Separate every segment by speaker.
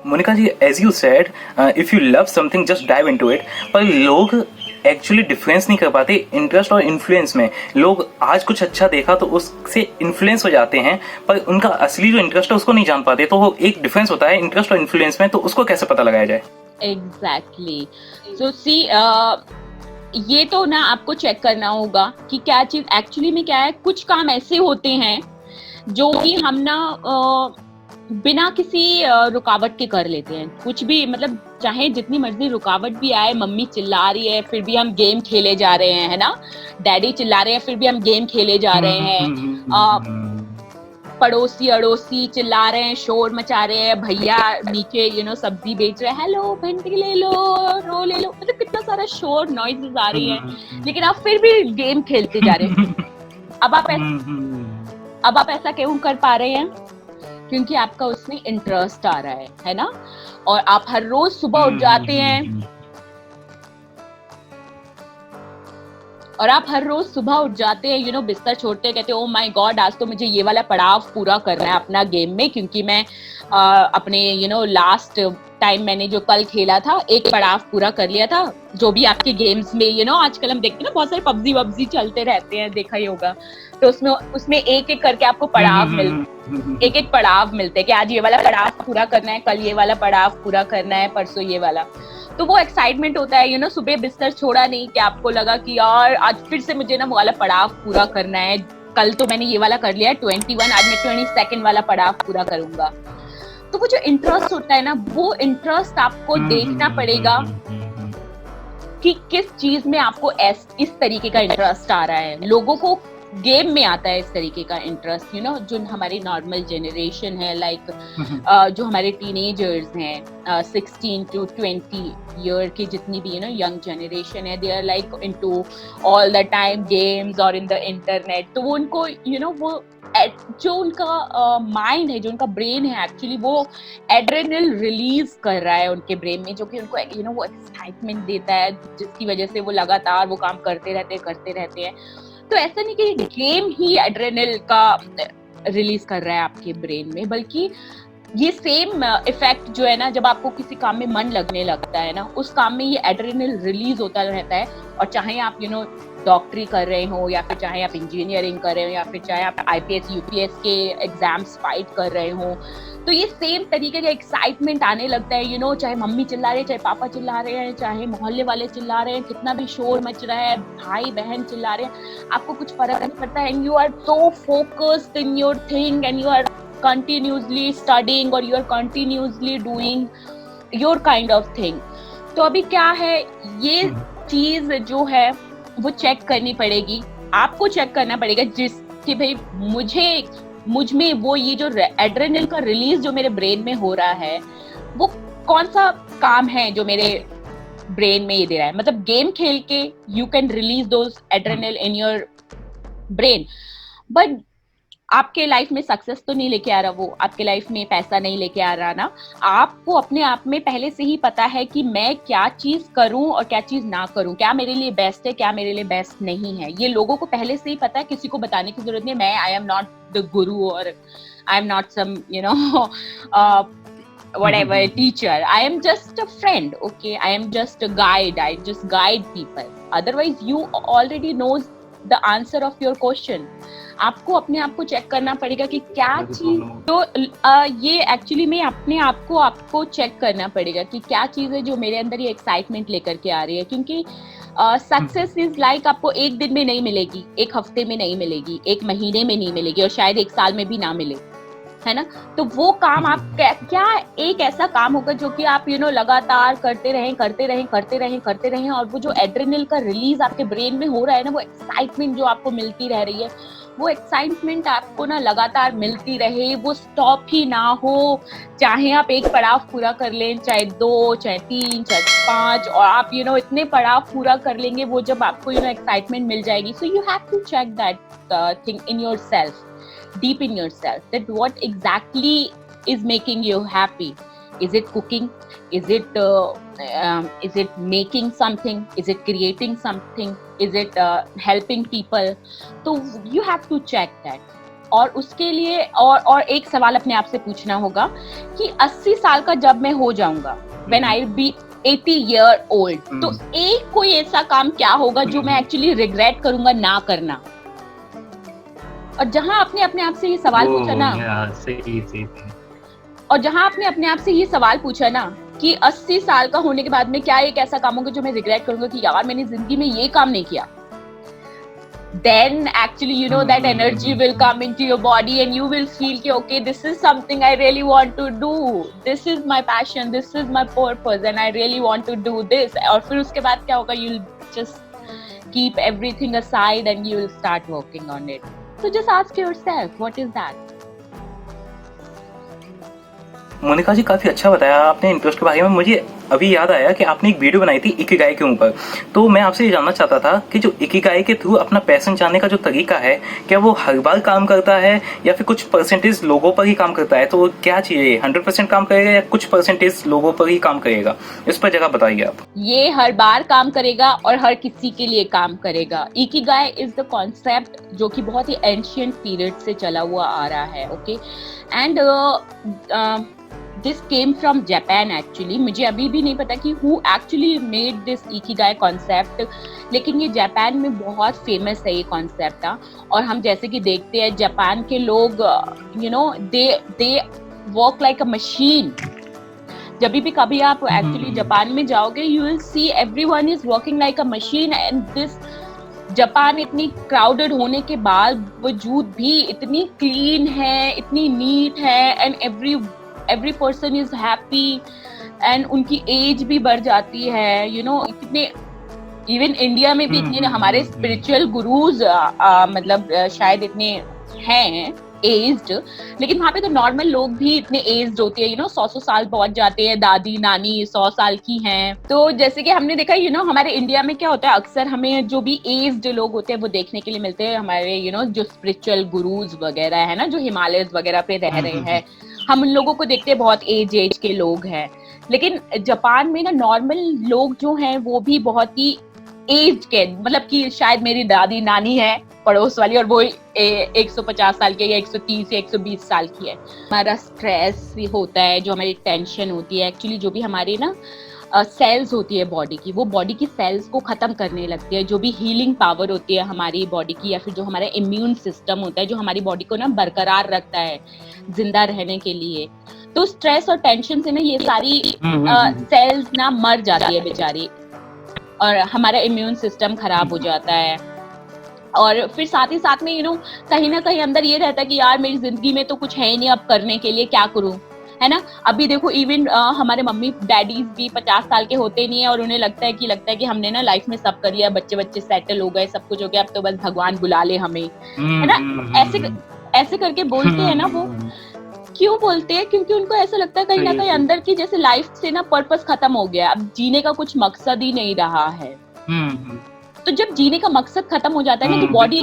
Speaker 1: Monika ji, as you said, if you love something just dive into it, पर लोग actually difference नहीं कर पाते इंटरेस्ट और इन्फ्लुएंस में। लोग आज कुछ अच्छा देखा तो उससे इन्फ्लुएंस हो जाते हैं, पर उनका असली जो इंटरेस्ट है उसको नहीं जान पाते। तो वो एक डिफरेंस होता है इंटरेस्ट और इन्फ्लुएंस में, तो उसको कैसे पता लगाया जाए?
Speaker 2: एग्जैक्टली। सो सी, ये तो ना आपको चेक करना होगा कि क्या चीज एक्चुअली में क्या है। कुछ काम ऐसे होते हैं जो कि हम ना बिना किसी रुकावट के कर लेते हैं। कुछ भी मतलब चाहे जितनी मर्जी रुकावट भी आए, मम्मी चिल्ला रही है फिर भी हम गेम खेले जा रहे हैं, है ना, डैडी चिल्ला रहे हैं फिर भी हम गेम खेले जा रहे हैं, पड़ोसी अड़ोसी चिल्ला रहे हैं, शोर मचा रहे हैं, भैया नीचे सब्जी बेच रहे हैं, हेलो भिंडी ले लो, रो ले लो, मतलब कितना सारा शोर नॉइजेस आ रही है, लेकिन आप फिर भी गेम खेलते जा रहे हैं। अब आप ऐसा क्यों कर पा रहे हैं? क्योंकि आपका उसमें इंटरेस्ट आ रहा है ना। और आप हर रोज सुबह उठ जाते हैं और आप हर रोज सुबह उठ जाते हैं, बिस्तर छोड़ते हैं, कहते हैं ओ माय गॉड, आज तो मुझे ये वाला पड़ाव पूरा करना है अपना गेम में, क्योंकि मैं अपने लास्ट टाइम मैंने जो कल खेला था एक पड़ाव पूरा कर लिया था। जो भी आपके गेम्स में आजकल हम देखते हैं ना, बहुत सारे पबजी चलते रहते हैं, देखा ही होगा। तो उसमें एक एक करके आपको एक एक पड़ाव मिलते हैं कि आज ये वाला पड़ाव पूरा करना है, कल ये वाला पड़ाव पूरा करना है, परसों ये वाला। तो वो एक्साइटमेंट होता है, सुबह बिस्तर छोड़ा नहीं कि आपको लगा कि यार आज फिर से मुझे ना वो वाला पड़ाव पूरा करना है। कल तो मैंने ये वाला कर लिया है 21, आज मैं 22 वाला पड़ाव पूरा करूंगा। तो वो जो इंटरेस्ट होता है ना, वो इंटरेस्ट आपको देखना पड़ेगा कि किस चीज में आपको इस तरीके का इंटरेस्ट आ रहा है। लोगों को गेम में आता है इस तरीके का इंटरेस्ट, जो हमारी नॉर्मल जनरेशन है, लाइक जो हमारे टीनेजर्स हैं 16 to 20 ईयर की जितनी भी यंग जनरेशन है, they are like into all the time games और इन द इंटरनेट। तो वो उनको वो जो उनका माइंड है, जो उनका ब्रेन है, एक्चुअली वो एड्रेनल रिलीज कर रहा है उनके ब्रेन में, जो कि उनको वो एक्साइटमेंट देता है, जिसकी वजह से वो लगातार वो काम करते रहते हैं। तो ऐसा नहीं कि गेम ही एड्रेनल का रिलीज कर रहा है आपके ब्रेन में, बल्कि ये सेम इफेक्ट जो है ना, जब आपको किसी काम में मन लगने लगता है ना, उस काम में ये एड्रेनल रिलीज होता रहता है। और चाहे आप डॉक्टरी कर रहे हो, या फिर चाहे आप इंजीनियरिंग कर रहे हो, या फिर चाहे आप IPS UPS के एग्जाम्स फाइट कर रहे हो, तो ये सेम तरीके का एक्साइटमेंट आने लगता है। चाहे मम्मी चिल्ला रहे हैं, चाहे पापा चिल्ला रहे हैं, चाहे मोहल्ले वाले चिल्ला रहे हैं, कितना भी शोर मच रहा है, भाई बहन चिल्ला रहे हैं, आपको कुछ फर्क नहीं पड़ता है। You are so focused in your thing and you are continuously studying or you are continuously doing your kind of thing। तो अभी क्या है, ये चीज जो है वो चेक करनी पड़ेगी, आपको चेक करना पड़ेगा, जिसकी भाई मुझ में वो ये जो एड्रेनल का रिलीज जो मेरे ब्रेन में हो रहा है, वो कौन सा काम है जो मेरे ब्रेन में ये दे रहा है। मतलब गेम खेल के you can release those adrenal in your brain, but आपके लाइफ में सक्सेस तो नहीं लेके आ रहा, वो आपके लाइफ में पैसा नहीं लेके आ रहा ना। आपको अपने आप में पहले से ही पता है कि मैं क्या चीज करूं और क्या चीज ना करूं, क्या मेरे लिए बेस्ट है, क्या मेरे लिए बेस्ट नहीं है। ये लोगों को पहले से ही पता है, किसी को बताने की जरूरत नहीं। मैं आई एम नॉट द गुरु और I am not some whatever teacher, I am just a friend, okay, I am just a guide, I just guide people, otherwise you already knows the answer of your question। आपको अपने आप को check करना पड़ेगा कि क्या चीज, तो ये एक्चुअली में अपने आप को आपको चेक करना पड़ेगा कि क्या चीज है जो मेरे अंदर ये एक्साइटमेंट लेकर के आ रही है। क्योंकि सक्सेस इज लाइक आपको एक दिन में नहीं मिलेगी, एक हफ्ते में नहीं मिलेगी, एक महीने में नहीं मिलेगी, और शायद एक साल में भी ना मिले, है ना। तो वो काम आप क्या एक ऐसा काम होगा जो कि आप लगातार करते रहें, और वो जो एड्रेनल का रिलीज आपके ब्रेन में हो रहा है ना, वो एक्साइटमेंट जो आपको मिलती रह रही है, वो एक्साइटमेंट आपको ना लगातार मिलती रहे, वो स्टॉप ही ना हो। चाहे आप एक पड़ाव पूरा कर लें, चाहे 2, चाहे 3, चाहे 5, और आप इतने पड़ाव पूरा कर लेंगे, वो जब आपको एक्साइटमेंट मिल जाएगी। So you have to check that thing in yourself, deep in yourself, that what exactly is making you happy. Is it cooking? Is it making something? Is it creating something? Is it helping people? So you have to check that. और उसके लिए और एक सवाल अपने आप से पूछना होगा कि 80 साल का जब मैं हो जाऊंगा, when I will be 80 year old, तो एक कोई ऐसा काम क्या होगा जो मैं एक्चुअली रिग्रेट करूंगा ना करना। और जहां आपने अपने आप से ये सवाल पूछा ना,
Speaker 3: सही।
Speaker 2: और जहां आपने अपने आप से ये सवाल पूछा ना कि 80 साल का होने के बाद में क्या एक ऐसा काम होगा जो मैं रिग्रेट करूंगा कि यार मैंने जिंदगी में ये काम नहीं किया, then actually you know that energy will come into your body and you will feel कि okay, this is something I really want to do, this is my passion, this is my purpose and I really want to do this। और फिर उसके बाद क्या होगा, you'll just keep everything aside and you will start working on it। So just ask yourself, what is that?
Speaker 1: Monika जी काफ़ी अच्छा बताया आपने इंटरेस्ट के बारे में। मुझे अभी याद आया कि आपने एक वीडियो बनाई थी इकिगाई के ऊपर, तो मैं आपसे ये जानना चाहता था कि जो इकिगाई के थ्रू अपना पैशन जानने का जो तरीका है, क्या वो हर बार काम करता है या फिर कुछ परसेंटेज लोगों पर ही काम करता है? तो क्या चाहिए, 100% काम करेगा या कुछ परसेंटेज लोगों पर ही काम करेगा? इस पर जगह बताइए आप।
Speaker 2: ये हर बार काम करेगा और हर किसी के लिए काम करेगा। इकिगाई इज द कॉन्सेप्ट जो कि बहुत ही एंशिएंट पीरियड से चला हुआ आ रहा है, okay, and this came from Japan actually. मुझे अभी भी नहीं पता कि who actually made this Ikigai concept, लेकिन ये जापान में बहुत फेमस है ये कॉन्सेप्ट। और हम जैसे कि देखते हैं जापान के लोग you know they work like a machine. जब भी कभी आप एक्चुअली जापान में जाओगे, you will see everyone is working like a machine. And this Japan इतनी क्राउडेड होने के बावजूद भी इतनी क्लीन है, इतनी नीट है, and every person is happy, and उनकी एज भी बढ़ जाती है, यू नो। कितने इवन इंडिया में भी इतने हमारे स्पिरिचुअल गुरुज मतलब शायद इतने हैं एज्ड, लेकिन वहाँ पे तो नॉर्मल लोग भी इतने एज्ड होते हैं, यू नो, 100 साल पहुंच जाते हैं। दादी नानी 100 साल की हैं। तो जैसे कि हमने देखा, यू नो, हमारे इंडिया में क्या होता है, अक्सर हमें जो भी एज्ड लोग होते हैं वो देखने के लिए मिलते हैं, हमारे यू नो जो स्पिरिचुअल गुरुज वगैरह है ना, जो हिमालय वगैरह पे रह रहे हैं, हम उन लोगों को देखते हैं, बहुत एज के लोग हैं। लेकिन जापान में ना नॉर्मल लोग जो हैं वो भी बहुत ही एज के, मतलब कि शायद मेरी दादी नानी है पड़ोस वाली और वो 150 साल की या 130 या 120 साल की है। हमारा स्ट्रेस होता है, जो हमारी टेंशन होती है, एक्चुअली जो भी हमारी ना सेल्स होती है बॉडी की, वो बॉडी की सेल्स को खत्म करने लगती है। जो भी हीलिंग पावर होती है हमारी बॉडी की, या फिर जो हमारा इम्यून सिस्टम होता है, जो हमारी बॉडी को ना बरकरार रखता है जिंदा रहने के लिए, तो स्ट्रेस और टेंशन से ना ये सारी सेल्स ना मर जाती है बेचारी, और हमारा इम्यून सिस्टम खराब हो जाता है। और फिर साथ ही साथ में यू नो कहीं ना कहीं अंदर ये रहता है कि यार मेरी जिंदगी में तो कुछ है ही नहीं अब करने के लिए, क्या करूं, है ना। अभी देखो इवन हमारे मम्मी डैडीज भी 50 साल के होते नहीं है और उन्हें लगता है कि हमने ना लाइफ में सब कर लिया, बच्चे सेटल हो गए, सब कुछ हो गया, अब तो बस भगवान बुला ले हमें, है ना। ऐसे करके बोलते हैं ना। वो क्यों बोलते हैं? क्योंकि उनको ऐसा लगता है कहीं ना कहीं अंदर की जैसे लाइफ से ना पर्पस खत्म हो गया, अब जीने का कुछ मकसद ही नहीं रहा है। तो जब जीने का मकसद खत्म हो जाता है ना, तो बॉडी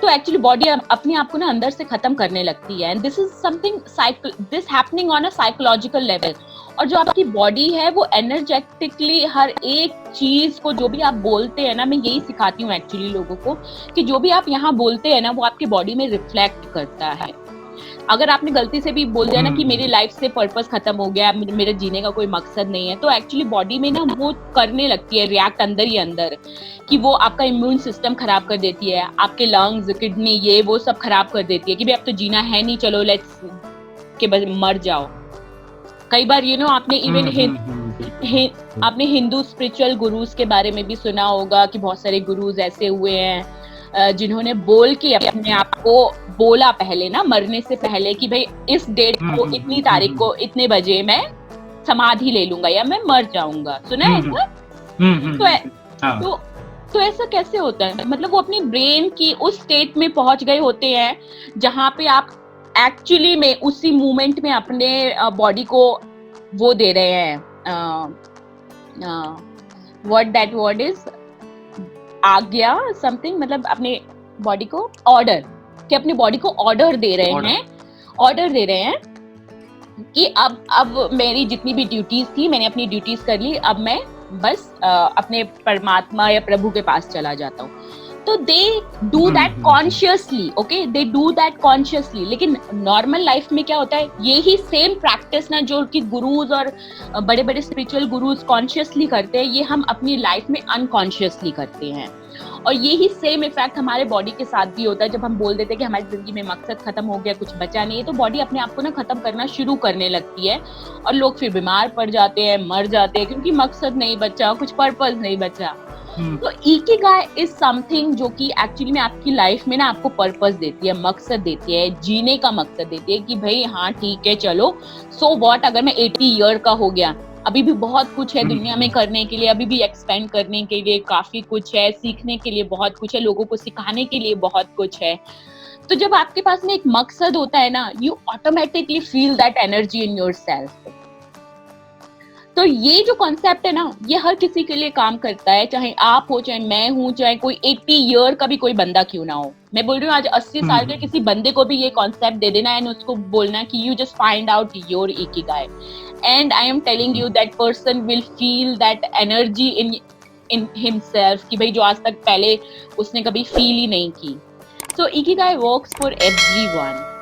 Speaker 2: तो एक्चुअली बॉडी अपने आप को ना अंदर से खत्म करने लगती है। And this is something this happening on a psychological level. और जो आपकी बॉडी है वो एनर्जेटिकली हर एक चीज को, जो भी आप बोलते हैं ना, मैं यही सिखाती हूँ एक्चुअली लोगों को कि जो भी आप यहाँ बोलते हैं ना वो आपकी बॉडी में रिफ्लेक्ट करता है। अगर आपने गलती से भी बोल दिया ना कि मेरी लाइफ से पर्पस खत्म हो गया, मेरे जीने का कोई मकसद नहीं है, तो एक्चुअली बॉडी में ना वो करने लगती है रिएक्ट अंदर ही अंदर, कि वो आपका इम्यून सिस्टम खराब कर देती है, आपके लंग्स, किडनी, ये वो सब खराब कर देती है कि भाई अब तो जीना है नहीं, चलो लेट्स के बस मर जाओ। कई बार यू नो आपने इवन आपने हिंदू स्पिरिचुअल गुरुज के बारे में भी सुना होगा कि बहुत सारे गुरुज ऐसे हुए हैं जिन्होंने बोल के अपने आप को बोला पहले ना, मरने से पहले, कि भाई इस डेट को, इतनी तारीख को, इतने बजे मैं समाधि ले लूंगा या मैं मर जाऊंगा। सुना है ऐसा? तो ऐसा कैसे होता है? मतलब वो अपनी ब्रेन की उस स्टेट में पहुंच गए होते हैं जहां पे आप एक्चुअली में उसी मोमेंट में अपने बॉडी को वो दे रहे हैं, व्हाट दैट वर्ड इज, आज्ञा समथिंग, मतलब अपने बॉडी को ऑर्डर, कि अपनी बॉडी को ऑर्डर दे रहे हैं कि अब मेरी जितनी भी ड्यूटीज थी मैंने अपनी ड्यूटीज कर ली, अब मैं बस अपने परमात्मा या प्रभु के पास चला जाता हूँ। तो they do that consciously, okay, they do that consciously. लेकिन नॉर्मल लाइफ में क्या होता है, यही सेम प्रैक्टिस ना जो कि गुरुज और बड़े बड़े स्पिरिचुअल गुरुज कॉन्शियसली करते हैं, ये हम अपनी लाइफ में अनकॉन्शियसली करते हैं। और यही सेम इफेक्ट हमारे बॉडी के साथ भी होता है। जब हम बोल देते हैं कि हमारी जिंदगी में मकसद खत्म हो गया, कुछ बचा नहीं है, तो बॉडी अपने आप को ना खत्म करना शुरू करने लगती है और लोग फिर बीमार पड़ जाते हैं, मर जाते हैं, क्योंकि मकसद नहीं बचा, कुछ पर्पस नहीं बचा। तो इकिगाई इज समथिंग जो कि एक्चुअली में आपकी लाइफ में ना आपको पर्पस देती है, मकसद देती है, जीने का मकसद देती है कि भाई हाँ ठीक है, चलो सो व्हाट, अगर मैं 80 ईयर का हो गया, अभी भी बहुत कुछ है दुनिया में करने के लिए, अभी भी एक्सपेंड करने के लिए काफी कुछ है, सीखने के लिए बहुत कुछ है, लोगों को सिखाने के लिए बहुत कुछ है। तो जब आपके पास में एक मकसद होता है ना, you automatically feel that energy in your self. तो ये जो कॉन्सेप्ट है ना, ये हर किसी के लिए काम करता है, चाहे आप हो, चाहे मैं हूं, चाहे कोई 80 ईयर का भी कोई बंदा क्यों ना हो। मैं बोल रही हूँ आज 80 साल के किसी बंदे को भी ये कॉन्सेप्ट दे देना एंड उसको बोलना कि you just find out your Ikigai, and I am telling you that person will feel that energy in himself कि भाई जो आज तक पहले उसने कभी फील ही नहीं की। सो इकिगाई वर्क्स फॉर एवरीवन।